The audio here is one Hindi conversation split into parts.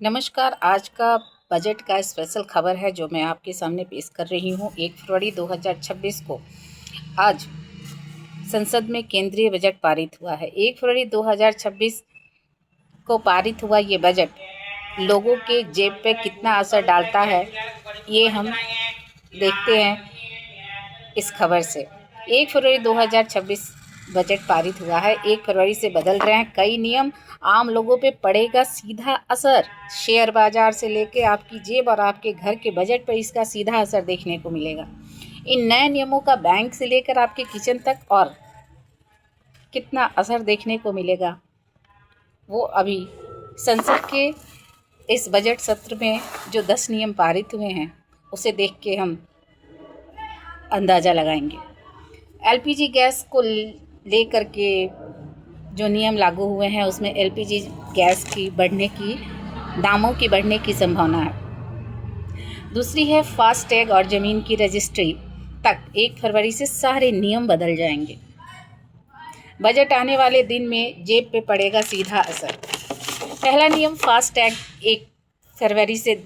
नमस्कार। आज का बजट का स्पेशल खबर है जो मैं आपके सामने पेश कर रही हूँ। 1 फरवरी 2026 को आज संसद में केंद्रीय बजट पारित हुआ है। 1 फरवरी 2026 को पारित हुआ ये बजट लोगों के जेब पे कितना असर डालता है, ये हम देखते हैं इस खबर से। 1 फरवरी 2026 बजट पारित हुआ है। 1 फरवरी से बदल रहे हैं कई नियम। आम लोगों पे पड़ेगा सीधा असर। शेयर बाजार से लेके आपकी जेब और आपके घर के बजट पर इसका सीधा असर देखने को मिलेगा। इन नए नियमों का बैंक से लेकर आपके किचन तक और कितना असर देखने को मिलेगा, वो अभी संसद के इस बजट सत्र में जो 10 नियम पारित हुए हैं उसे देख के हम अंदाज़ा लगाएंगे। एलपीजी गैस को लेकर के जो नियम लागू हुए हैं उसमें एलपीजी गैस की दामों की बढ़ने की संभावना है। दूसरी है फास्टैग और ज़मीन की रजिस्ट्री तक 1 फरवरी से सारे नियम बदल जाएंगे। बजट आने वाले दिन में जेब पे पड़ेगा सीधा असर। पहला नियम फास्टैग 1 फरवरी से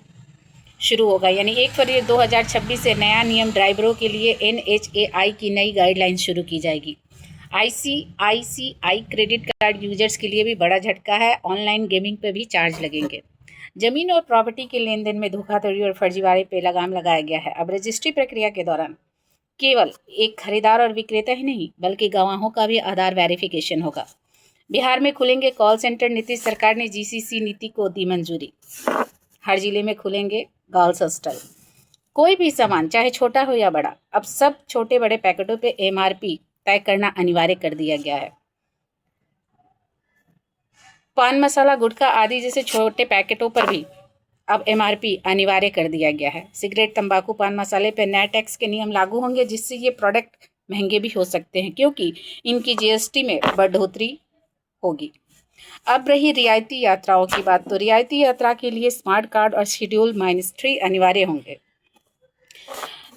शुरू होगा, यानी 1 फरवरी 2026 से नया नियम ड्राइवरों के लिए NHAI की नई गाइडलाइन शुरू की जाएगी। ICICI क्रेडिट कार्ड यूजर्स के लिए भी बड़ा झटका है। ऑनलाइन गेमिंग पर भी चार्ज लगेंगे। जमीन और प्रॉपर्टी के लेन देन में धोखाधड़ी और फर्जीवाड़े पर लगाम लगाया गया है। अब रजिस्ट्री प्रक्रिया के दौरान केवल एक खरीदार और विक्रेता ही नहीं बल्कि गवाहों का भी आधार वेरिफिकेशन होगा। बिहार में खुलेंगे कॉल सेंटर। नीतीश सरकार ने GCC नीति को दी मंजूरी। हर जिले में खुलेंगे गर्ल्स हॉस्टल। कोई भी सामान चाहे छोटा हो या बड़ा, अब सब छोटे बड़े पैकेटों पे MRP तय करना अनिवार्य कर दिया गया है। पान मसाला, गुटखा आदि जैसे छोटे पैकेटों पर भी अब MRP अनिवार्य कर दिया गया है। सिगरेट, तंबाकू, पान मसाले पर नए टैक्स के नियम लागू होंगे, जिससे ये प्रोडक्ट महंगे भी हो सकते हैं क्योंकि इनकी GST में बढ़ोतरी होगी। अब रही रियायती यात्राओं की बात, तो रियायती यात्रा के लिए स्मार्ट कार्ड और शेड्यूल -3 अनिवार्य होंगे।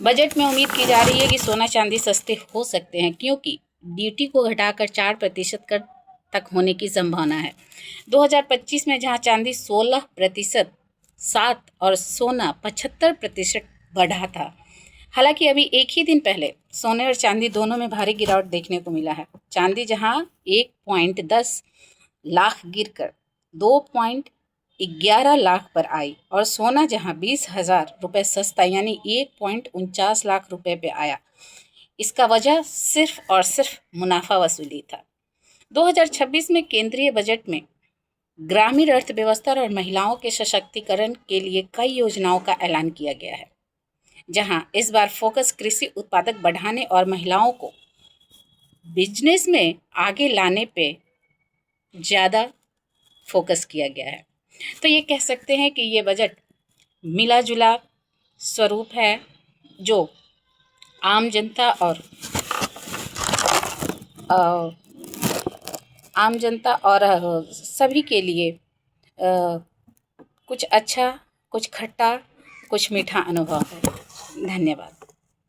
बजट में उम्मीद की जा रही है कि सोना चांदी सस्ते हो सकते हैं क्योंकि ड्यूटी को घटाकर 4% तक होने की संभावना है। 2025 में जहां चांदी 16% 7 और सोना 75% बढ़ा था। हालांकि अभी एक ही दिन पहले सोने और चांदी दोनों में भारी गिरावट देखने को मिला है। चांदी जहां 1.10 लाख गिरकर 2.11 लाख पर आई और सोना जहां 20,000 रुपये सस्ता यानी 1.49 लाख रुपए पे आया। इसका वजह सिर्फ और सिर्फ मुनाफा वसूली था। 2026 में केंद्रीय बजट में ग्रामीण अर्थव्यवस्था और महिलाओं के सशक्तिकरण के लिए कई योजनाओं का ऐलान किया गया है, जहां इस बार फोकस कृषि उत्पादक बढ़ाने और महिलाओं को बिजनेस में आगे लाने पे ज़्यादा फोकस किया गया है। तो ये कह सकते हैं कि ये बजट मिला जुला स्वरूप है जो आम जनता और सभी के लिए कुछ अच्छा, कुछ खट्टा, कुछ मीठा अनुभव है। धन्यवाद।